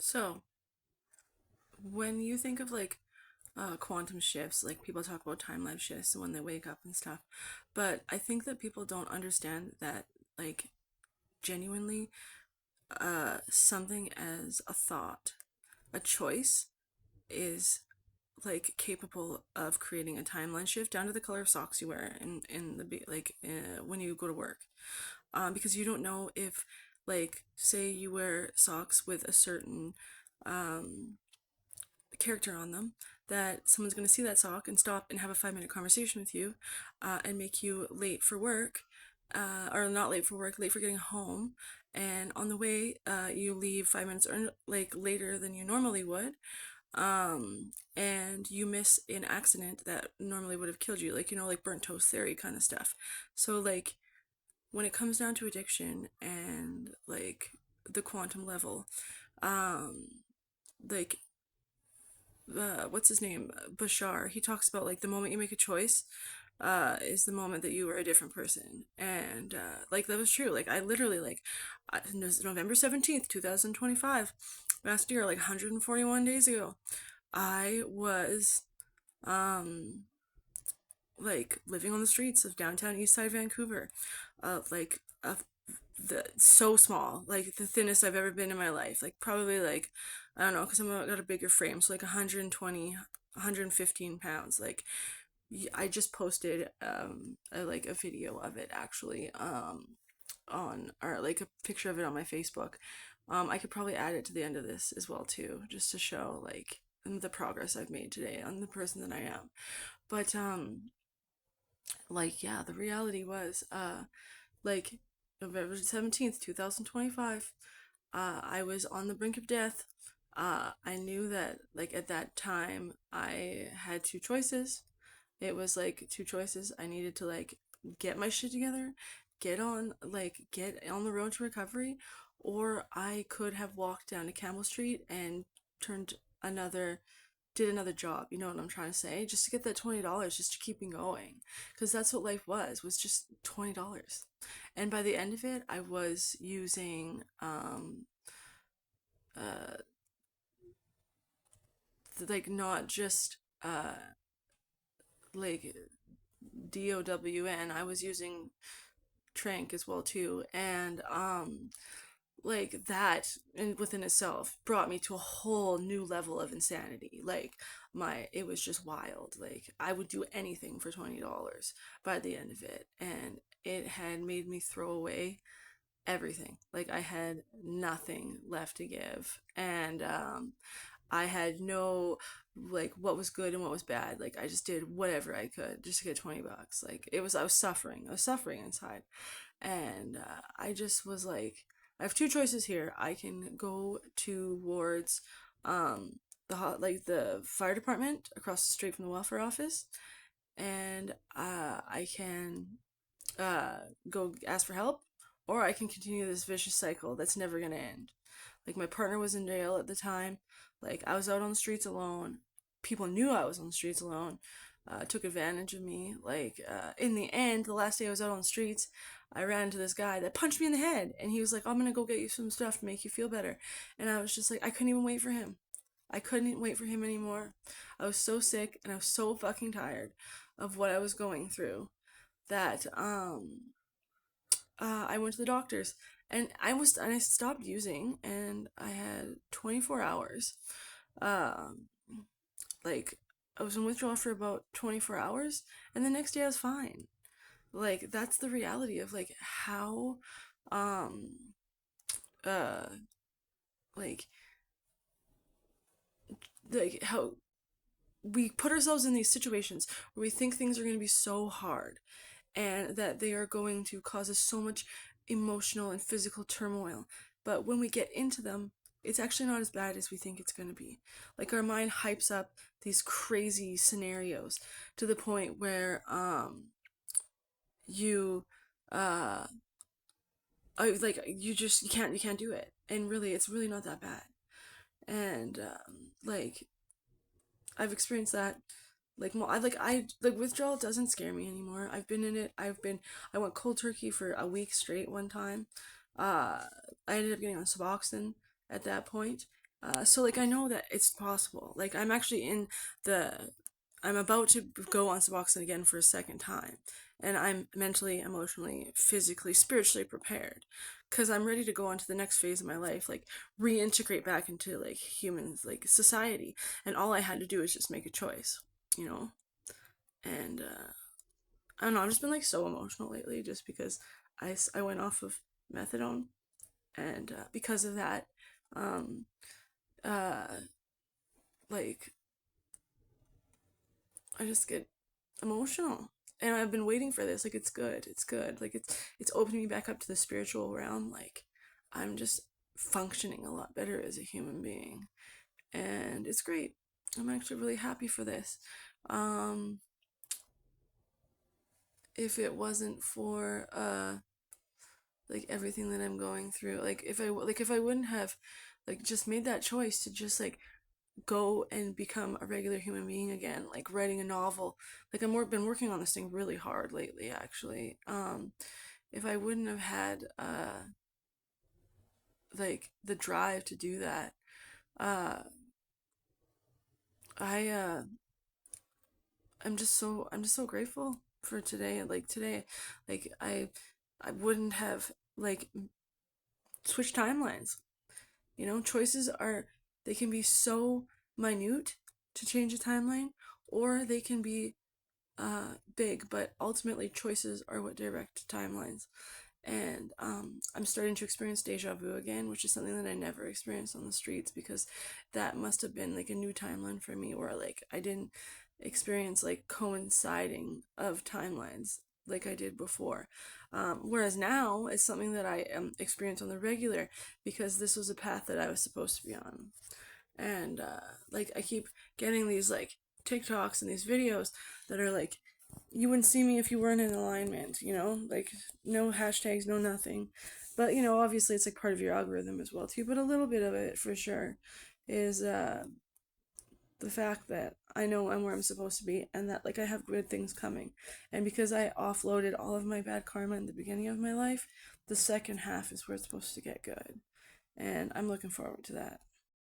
So, when you think of quantum shifts, like people talk about time life shifts when they wake up and stuff, but I think that people don't understand that, like, genuinely, something as a thought, a choice, is capable of creating a timeline shift down to the color of socks you wear when you go to work. Because you don't know if, like, say you wear socks with a certain um character on them, that someone's going to see that sock and stop and have a 5 minute conversation with you, and make you late for work, or not late for work, late for getting home. And on the way, you leave 5 minutes or like later than you normally would, and you miss an accident that normally would have killed you, like, like burnt toast theory kind of stuff. So, like, when it comes down to addiction and like the quantum level, um, like what's his name, Bashar, he talks about, like, the moment you make a choice is the moment that you are a different person. And like, that was true. Like, I literally, like, it was November 17th 2025, last year, like 141 days ago, I was um like living on the streets of downtown east side Vancouver, like so small, like the thinnest I've ever been in my life. Like, probably, like, I don't know, because I got a bigger frame, so like 120, 115 pounds. Like, I just posted a video of it, actually, on, or like a picture of it on my Facebook. I could probably add it to the end of this as well too, just to show, like, the progress I've made today on the person that I am. But like, yeah, the reality was, like, November 17th 2025, I was on the brink of death. I knew that, like, at that time I had two choices. It was like two choices. I needed to, like, get my shit together, get on the road to recovery, or I could have walked down to Campbell Street and turned another did another job, you know what I'm trying to say? Just to get that $20, just to keep me going. Because that's what life was just $20. And by the end of it, I was using uh like, not just like DOWN. I was using Trank as well too. And like, that and within itself brought me to a whole new level of insanity. Like, it was just wild. Like, I would do anything for $20 by the end of it, and it had made me throw away everything. Like, I had nothing left to give, and I had no, like, what was good and what was bad. Like, I just did whatever I could just to get $20. Like, I was suffering. I was suffering inside. And I just was like, I have two choices here. I can go towards the fire department across the street from the welfare office, and I can go ask for help, or I can continue this vicious cycle that's never gonna end. Like, my partner was in jail at the time. Like, I was out on the streets alone. People knew I was on the streets alone. Took advantage of me. Like, in the end, the last day I was out on the streets, I ran into this guy that punched me in the head, and he was like, "I'm gonna go get you some stuff to make you feel better." And I was just like, I couldn't even wait for him. I couldn't wait for him anymore. I was so sick and I was so fucking tired of what I was going through that I went to the doctors, and I stopped using, and I had 24 hours. Um, like, I was in withdrawal for about 24 hours, and the next day I was fine. Like, that's the reality of, like, how um uh like how we put ourselves in these situations where we think things are going to be so hard, and that they are going to cause us so much emotional and physical turmoil. But when we get into them, it's actually not as bad as we think it's going to be. Like, our mind hypes up these crazy scenarios to the point where you uh like, you can't do it. And really, it's really not that bad. And like, I've experienced that. Like, withdrawal doesn't scare me anymore. I've been in it. I went cold turkey for a week straight one time. Uh, I ended up getting on Suboxone at that point. So like I know that it's possible. Like the I'm about to go on Suboxone again for a second time, and I'm mentally, emotionally, physically, spiritually prepared, because I'm ready to go on to the next phase of my life, like reintegrate back into like humans, like society. And all I had to do is just make a choice, you know. And I don't know. I've just been like so emotional lately, just because I went off of methadone, and because of that, um, uh, like I just get emotional. And I've been waiting for this. Like it's good. It's good. Like it's opening me back up to the spiritual realm. Like I'm just functioning a lot better as a human being. And it's great. I'm actually really happy for this. Um if it wasn't for like everything that I'm going through, like if I wouldn't have like just made that choice to just like go and become a regular human being again, like writing a novel. Like been working on this thing really hard lately, actually. If I wouldn't have had like the drive to do that, uh, I I'm just so grateful for today. Like today, like I wouldn't have like switched timelines. You know, choices are they can be so minute to change a timeline, or they can be big, but ultimately choices are what direct timelines. And I'm starting to experience deja vu again, which is something that I never experienced on the streets, because that must have been like a new timeline for me, where like I didn't experience like coinciding of timelines like I did before. Whereas now it's something that I experience on the regular, because this was a path that I was supposed to be on. And like I keep getting these like TikToks and these videos that are like, you wouldn't see me if you weren't in alignment, you know, like no hashtags, no nothing. But you know, obviously it's like part of your algorithm as well too, but a little bit of it for sure is the fact that I know I'm where I'm supposed to be, and that like I have good things coming. And because I offloaded all of my bad karma in the beginning of my life, the second half is where it's supposed to get good. And I'm looking forward to that.